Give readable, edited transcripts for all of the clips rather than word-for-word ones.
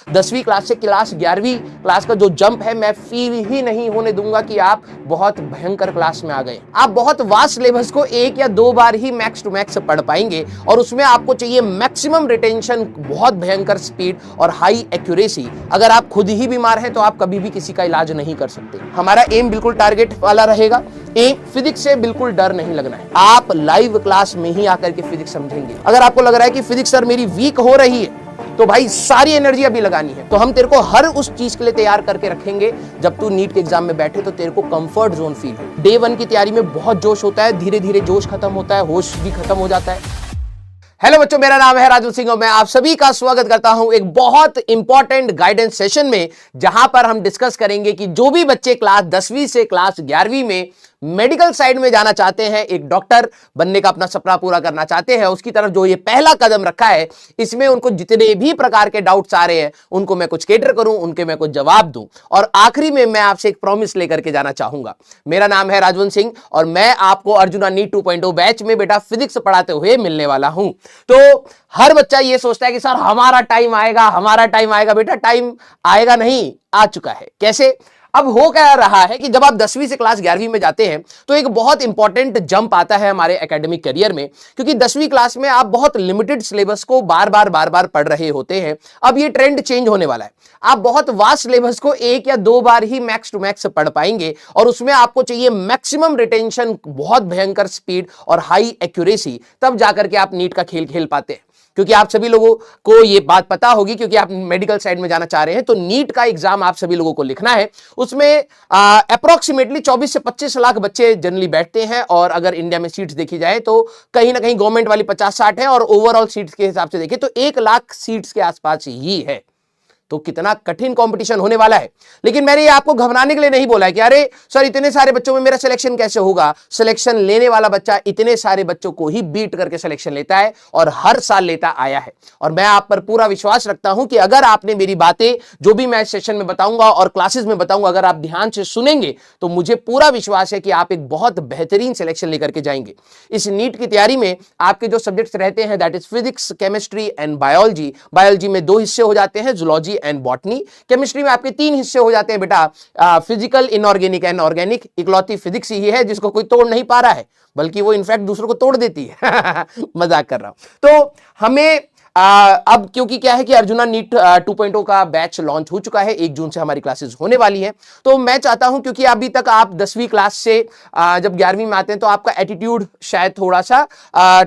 10वीं क्लास से क्लास 11वीं क्लास का जो जंप है, मैं फील ही नहीं होने दूंगा कि आप बहुत भयंकर क्लास में आ गए। आप बहुत वास्ट सिलेबस को एक या दो बार ही मैक्स टू मैक्स पढ़ पाएंगे और उसमें आपको चाहिए मैक्सिमम रिटेंशन, बहुत भयंकर स्पीड और हाई एक्यूरेसी। अगर आप खुद ही बीमार हैं तो आप कभी भी किसी का इलाज नहीं कर सकते। हमारा एम बिल्कुल टारगेट वाला रहेगा। फिजिक्स से बिल्कुल डर नहीं लगना है। आप लाइव क्लास में ही आकर के फिजिक्स समझेंगे। अगर आपको लग रहा है कि फिजिक्स सर मेरी वीक हो रही है, तो भाई सारी एनर्जी अभी लगानी है। तो हम तेरे को हर उस चीज के लिए तैयार करके रखेंगे, जब तू नीट के एग्जाम में बैठे तो तेरे को कंफर्ट जोन फील हो। डे 1 की तैयारी में बहुत जोश होता है, धीरे धीरे जोश खत्म होता है, होश भी खत्म हो जाता है। हेलो बच्चों, मेरा नाम है राजू सिंह और मैं आप सभी का स्वागत करता हूं एक बहुत इंपॉर्टेंट गाइडेंस सेशन में, जहां पर हम डिस्कस करेंगे कि जो भी बच्चे क्लास 10वीं से क्लास 11वीं में मेडिकल साइड में जाना चाहते हैं, एक डॉक्टर बनने का अपना सपना पूरा करना चाहते हैं, उसकी तरफ जो ये पहला कदम रखा है, इसमें उनको जितने भी प्रकार के डाउट्स आ रहे हैं उनको मैं कुछ कैटर करूं, उनके मैं कुछ जवाब दूं और आखिरी में मैं आपसे एक प्रॉमिस लेकर के जाना चाहूंगा। मेरा नाम है राजवंत सिंह और मैं आपको अर्जुना नीट 2.0 बैच में बेटा फिजिक्स पढ़ाते हुए मिलने वाला हूं। तो हर बच्चा ये सोचता है कि सर हमारा टाइम आएगा, हमारा टाइम आएगा। बेटा टाइम आएगा नहीं, आ चुका है। कैसे? अब हो क्या रहा है कि जब आप 10वीं से क्लास 11वीं में जाते हैं तो एक बहुत इंपॉर्टेंट जंप आता है हमारे एकेडमिक करियर में, क्योंकि 10वीं क्लास में आप बहुत लिमिटेड सिलेबस को बार बार पढ़ रहे होते हैं। अब ये ट्रेंड चेंज होने वाला है। आप बहुत वास्ट सिलेबस को एक या दो बार ही मैक्स टू मैक्स पढ़ पाएंगे और उसमें आपको चाहिए मैक्सिमम रिटेंशन, बहुत भयंकर स्पीड और हाई एक्यूरेसी, तब जाकर के आप नीट का खेल खेल पाते हैं। क्योंकि आप सभी लोगों को ये बात पता होगी, क्योंकि आप मेडिकल साइड में जाना चाह रहे हैं, तो नीट का एग्जाम आप सभी लोगों को लिखना है। उसमें अप्रोक्सीमेटली 24 से 25 लाख बच्चे जनरली बैठते हैं और अगर इंडिया में सीट्स देखी जाए तो कहीं ना कहीं गवर्नमेंट वाली 50-60 है और ओवरऑल सीट्स के हिसाब से देखें तो 1 लाख सीट्स के आसपास ही है। तो कितना कठिन कंपटीशन होने वाला है। लेकिन मैंने ये आपको घबराने के लिए नहीं बोला है कि अरे सर इतने सारे बच्चों में मेरा सिलेक्शन कैसे होगा। सिलेक्शन लेने वाला बच्चा इतने सारे बच्चों को ही बीट करके सिलेक्शन लेता है और हर साल लेता आया है। और मैं आप पर पूरा विश्वास रखता हूं कि अगर आपने मेरी बातें, जो भी मैं सेशन में बताऊंगा और क्लासेस में बताऊंगा, अगर आप ध्यान से सुनेंगे तो मुझे पूरा विश्वास है कि आप एक बहुत बेहतरीन सिलेक्शन लेकर के जाएंगे। इस नीट की तैयारी में आपके जो सब्जेक्ट्स रहते हैं, that is physics, chemistry and biology. Biology में 2 हिस्से हो जाते हैं, जूलॉजी एंड बॉटनी। केमिस्ट्री में आपके 3 हिस्से हो जाते हैं बेटा, फिजिकल, इनऑर्गेनिक एंड ऑर्गेनिक। इकलौती फिजिक्स ही है जिसको कोई तोड़ नहीं पा रहा है, बल्कि वो इनफैक्ट दूसरों को तोड़ देती है। मजाक कर रहा हूं। तो हमें अब क्योंकि क्या है कि अर्जुना नीट 2.0 का बैच लॉन्च हो चुका है, 1 जून से हमारी क्लासेस होने वाली है। तो मैं चाहता हूं, क्योंकि अभी तक आप 10वीं क्लास से जब 11वीं में आते हैं तो आपका एटीट्यूड शायद थोड़ा सा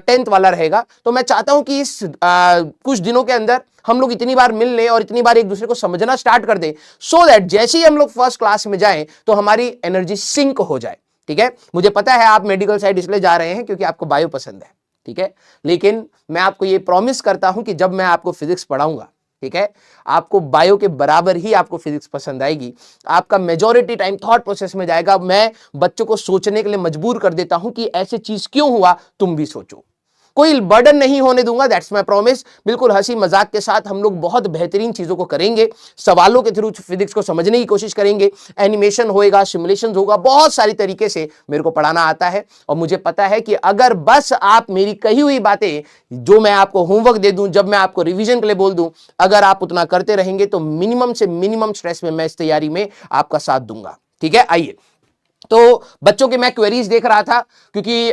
10th वाला रहेगा, तो मैं चाहता हूं कि इस कुछ दिनों के अंदर हम लोग इतनी बार मिल लें और इतनी बार एक दूसरे को समझना स्टार्ट कर दें, सो दैट जैसे ही हम लोग फर्स्ट क्लास में जाएं तो हमारी एनर्जी सिंक हो जाए। ठीक है? मुझे पता है आप मेडिकल साइड इसलिए जा रहे हैं क्योंकि आपको बायो पसंद है, ठीक है, लेकिन मैं आपको ये प्रॉमिस करता हूं कि जब मैं आपको फिजिक्स पढ़ाऊंगा, ठीक है, आपको बायो के बराबर ही आपको फिजिक्स पसंद आएगी। आपका मेजॉरिटी टाइम थॉट प्रोसेस में जाएगा। मैं बच्चों को सोचने के लिए मजबूर कर देता हूं कि ऐसी चीज क्यों हुआ, तुम भी सोचो। कोई बर्डन नहीं होने दूंगा, दैट्स माय प्रॉमिस। बिल्कुल हंसी मजाक के साथ हम लोग बहुत बेहतरीन चीजों को करेंगे। सवालों के थ्रू फिजिक्स को समझने की कोशिश करेंगे, एनिमेशन होएगा, सिमुलेशन होगा, बहुत सारी तरीके से मेरे को पढ़ाना आता है। और मुझे पता है कि अगर बस आप मेरी कही हुई बातें, जो मैं आपको होमवर्क दे दूं, जब मैं आपको रिवीजन के लिए बोल दूं, अगर आप उतना करते रहेंगे तो मिनिमम से मिनिमम स्ट्रेस में मैं इस तैयारी में आपका साथ दूंगा। ठीक है? आइए, तो बच्चों के मैं क्वेरीज देख रहा था, क्योंकि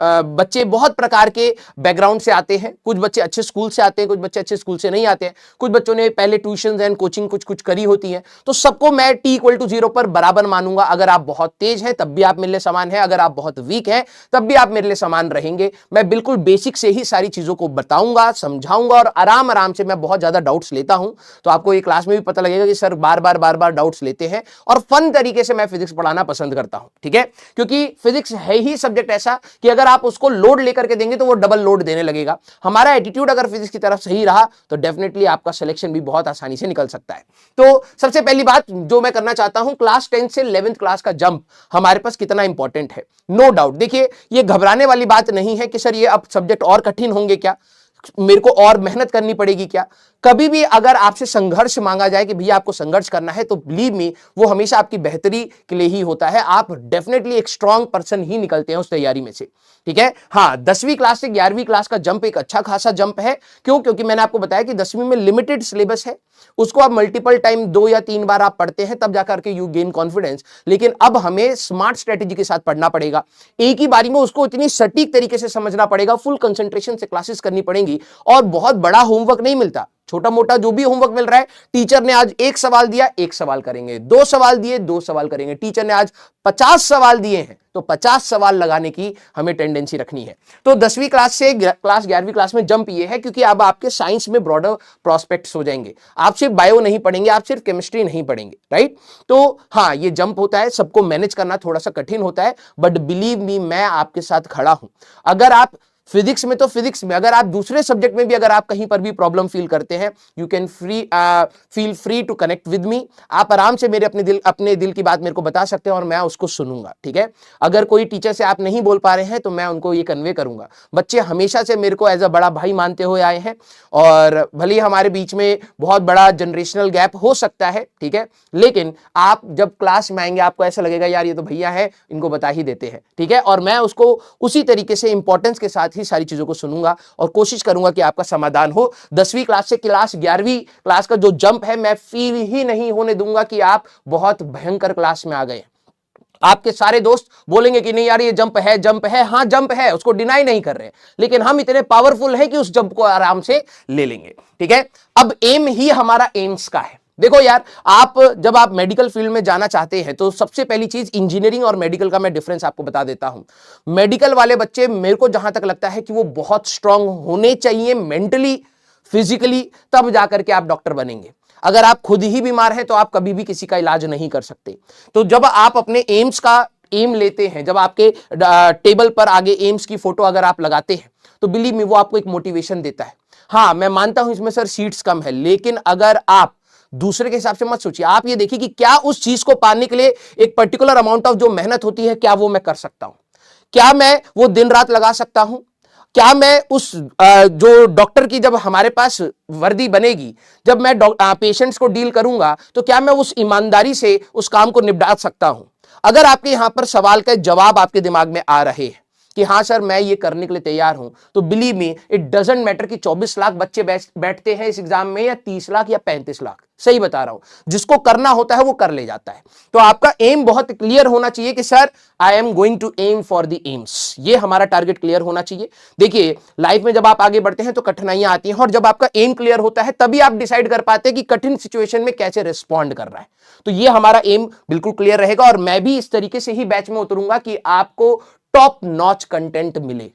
बच्चे बहुत प्रकार के बैकग्राउंड से आते हैं। कुछ बच्चे अच्छे स्कूल से आते हैं, कुछ बच्चे अच्छे स्कूल से नहीं आते हैं, कुछ बच्चों ने पहले ट्यूशन एंड कोचिंग कुछ करी होती है। तो सबको मैं t=0 पर बराबर मानूंगा। अगर आप बहुत तेज हैं तब भी आप मेरे लिए समान हैं, अगर आप बहुत वीक हैं तब भी आप मेरे लिए समान रहेंगे। मैं बिल्कुल बेसिक से ही सारी चीजों को बताऊंगा, समझाऊंगा और आराम आराम से। मैं बहुत ज्यादा डाउट्स लेता हूं, तो आपको ये क्लास में भी पता लगेगा कि सर बार बार डाउट्स लेते हैं और फन तरीके से मैं फिजिक्स पढ़ाना पसंद करता हूं। ठीक है? क्योंकि फिजिक्स है ही सब्जेक्ट ऐसा कि अगर आप उसको लोड लेकर के देंगे तो वो डबल लोड देने लगेगा। हमारा एटीट्यूड अगर फिजिक्स की तरफ सही रहा तो डेफिनेटली आपका सिलेक्शन भी बहुत आसानी से निकल सकता है। तो सबसे पहली बात जो मैं करना चाहता हूं, क्लास 10 से 11th क्लास का जंप हमारे पास कितना इंपॉर्टेंट है। नो डाउट, देखिए ये घबराने वाली बात नहीं है कि सर ये अब सब्जेक्ट और कठिन होंगे क्या, मेरे को और मेहनत करनी पड़ेगी क्या। कभी भी अगर आपसे संघर्ष मांगा जाए कि भैया आपको संघर्ष करना है, तो बिलीव मी वो हमेशा आपकी बेहतरी के लिए ही होता है। आप डेफिनेटली एक स्ट्रांग पर्सन ही निकलते हैं उस तैयारी में से, ठीक है। हाँ, 10वीं क्लास से 11वीं क्लास का जंप एक अच्छा खासा जंप है। क्यों? क्योंकि मैंने आपको बताया कि 10वीं में लिमिटेड सिलेबस है, उसको आप मल्टीपल टाइम 2 या 3 बार आप पढ़ते हैं, तब जाकर के यू गेन कॉन्फिडेंस। लेकिन अब हमें स्मार्ट स्ट्रेटेजी के साथ पढ़ना पड़ेगा, एक ही बारी में उसको इतनी सटीक तरीके से समझना पड़ेगा, फुल कंसंट्रेशन से क्लासेस करनी पड़ेंगी। और बहुत बड़ा होमवर्क नहीं मिलता, छोटा मोटा जो भी होमवर्क मिल रहा है, टीचर ने आज 1 सवाल दिया, 1 सवाल करेंगे, 2 सवाल दिए, 2 सवाल करेंगे। टीचर ने आज 50 सवाल दिए हैं, तो 50 सवाल लगाने की हमें टेंडेंसी रखनी है। तो 10वीं क्लास से क्लास 11वीं क्लास में जंप ये है, क्योंकि अब आपके साइंस में ब्रॉडर प्रोस्पेक्ट्स हो जाएंगे। आप सिर्फ बायो नहीं पढ़ेंगे, आप सिर्फ केमिस्ट्री नहीं पढ़ेंगे, राइट। तो हाँ, ये जंप होता है, सबको मैनेज करना थोड़ा सा कठिन होता है, बट बिलीव मी, मैं आपके साथ खड़ा हूं। अगर आप फिजिक्स में, तो फिजिक्स में, अगर आप दूसरे सब्जेक्ट में भी अगर आप कहीं पर भी प्रॉब्लम फील करते हैं, you can feel free to connect with me. आप आराम से मेरे अपने दिल की बात मेरे को बता सकते हैं और मैं उसको सुनूंगा, ठीक है। अगर कोई टीचर से आप नहीं बोल पा रहे हैं, तो मैं उनको ये कन्वे करूंगा। बच्चे हमेशा से मेरे को एज अ बड़ा भाई मानते हुए आए हैं, और भले ही हमारे बीच में बहुत बड़ा जनरेशनल गैप हो सकता है, ठीक है, लेकिन आप जब क्लास में आएंगे आपको ऐसा लगेगा यार ये तो भैया है, इनको बता ही देते हैं, ठीक है। और मैं उसको उसी तरीके से इंपॉर्टेंस के साथ सारी चीजों को सुनूंगा और कोशिश करूंगा कि आपका समाधान हो। 10वीं क्लास से क्लास 11वीं क्लास का जो जंप है, मैं फील ही नहीं होने दूंगा कि आप बहुत भयंकर क्लास में आ गए। आपके सारे दोस्त बोलेंगे कि नहीं यार ये जंप है, जंप है। हाँ, जंप है, उसको डिनाई नहीं कर रहे, लेकिन हम इतने पावरफुल हैं कि उस जंप को आराम से ले लेंगे, ठीक है। अब एम ही हमारा एम्स का है। देखो यार, जब आप मेडिकल फील्ड में जाना चाहते हैं, तो सबसे पहली चीज इंजीनियरिंग और मेडिकल का मैं डिफरेंस आपको बता देता हूं। मेडिकल वाले बच्चे, मेरे को जहां तक लगता है कि वो बहुत स्ट्रांग होने चाहिए मेंटली, फिजिकली, तब जाकर के आप डॉक्टर बनेंगे। अगर आप खुद ही बीमार हैं, तो आप कभी भी किसी का इलाज नहीं कर सकते। तो जब आप अपने एम्स का एम लेते हैं, जब आपके टेबल पर आगे एम्स की फोटो अगर आप लगाते हैं, तो बिलीव मी, वो आपको एक मोटिवेशन देता है। हाँ, मैं मानता हूं इसमें सर सीट्स कम है, लेकिन अगर आप दूसरे के हिसाब से मत सोचिए। आप ये देखिए कि क्या उस चीज को पाने के लिए एक पर्टिकुलर अमाउंट ऑफ जो मेहनत होती है, क्या वो मैं कर सकता हूं? क्या मैं वो दिन रात लगा सकता हूं? क्या मैं उस जो डॉक्टर की जब हमारे पास वर्दी बनेगी, जब मैं पेशेंट्स को डील करूंगा, तो क्या मैं उस ईमानदारी से उस काम को निपटा सकता हूं? अगर आपके यहां पर सवाल का जवाब आपके दिमाग में आ रहे हैं कि हाँ सर मैं ये करने के लिए तैयार हूं, तो believe me, it doesn't matter कि 24 लाख बच्चे बैठते हैं इस एग्जाम में, या 30 लाख या 35 लाख। सही बता रहा हूं, जिसको करना होता है वो कर ले जाता है। तो आपका एम बहुत क्लियर होना चाहिए कि sir I am going to aim for the AIIMS. ये हमारा टारगेट क्लियर होना चाहिए। देखिए, लाइफ में जब आप आगे बढ़ते हैं तो कठिनाइयां आती हैं, और जब आपका एम क्लियर होता है तभी आप डिसाइड कर पाते हैं कि कठिन सिचुएशन में कैसे रिस्पॉन्ड कर रहा है। तो ये हमारा एम बिल्कुल क्लियर रहेगा, और मैं भी इस तरीके से ही बैच में उतरूंगा कि आपको टॉप नॉच कंटेंट मिले,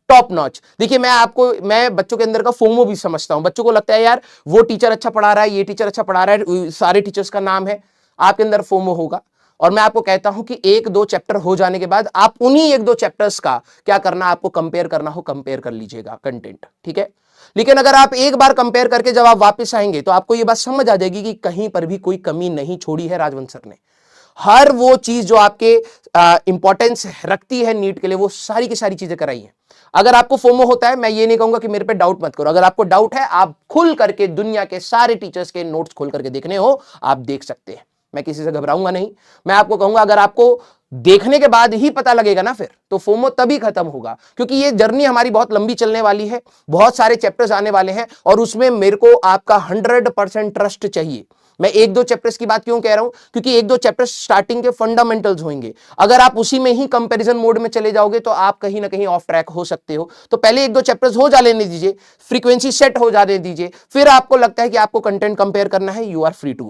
टॉप नॉच। देखिए, मैं बच्चों के अंदर का फोमो भी समझता हूं। बच्चों को लगता है यार वो टीचर अच्छा पढ़ा रहा है, ये टीचर अच्छा पढ़ा रहा है, सारे टीचर्स का नाम है, आपके अंदर फोमो होगा। और मैं आपको कहता हूं कि 1-2 चैप्टर हो जाने के बाद आप उन्हीं 1-2 चैप्टर्स का क्या करना, आपको कंपेयर करना हो, कंपेयर कर लीजिएगा कंटेंट, ठीक है। लेकिन अगर आप एक बार कंपेयर करके जब आप वापस आएंगे, तो आपको यह बात समझ आ जाएगी कि कहीं पर भी कोई कमी नहीं छोड़ी है राजवंश सर ने। हर वो चीज जो आपके इंपॉर्टेंस रखती है नीट के लिए, वो सारी की सारी चीजें कराई हैं। अगर आपको फोमो होता है, मैं ये नहीं कहूंगा कि मेरे पे डाउट मत करो। अगर आपको डाउट है, आप खुल करके दुनिया के सारे टीचर्स के नोट्स खोल करके देखने हो, आप देख सकते हैं। मैं किसी से घबराऊंगा नहीं। मैं आपको कहूंगा, अगर आपको देखने के बाद ही पता लगेगा ना, फिर तो फोमो तभी खत्म होगा, क्योंकि ये जर्नी हमारी बहुत लंबी चलने वाली है, बहुत सारे चैप्टर्स आने वाले हैं, और उसमें मेरे को आपका 100% ट्रस्ट चाहिए। मैं 1-2 चैप्टर्स की बात क्यों कह रहा हूं, क्योंकि 1-2 चैप्टर्स स्टार्टिंग के फंडामेंटल्स होंगे। अगर आप उसी में ही कंपैरिजन मोड में चले जाओगे, तो आप कहीं ना कहीं ऑफ ट्रैक हो सकते हो। तो पहले 1-2 चैप्टर्स हो जा लेने दीजिए, फ्रीक्वेंसी सेट हो जाने दीजिए, फिर आपको लगता है कि आपको कंटेंट कंपेयर करना है, you are free to go.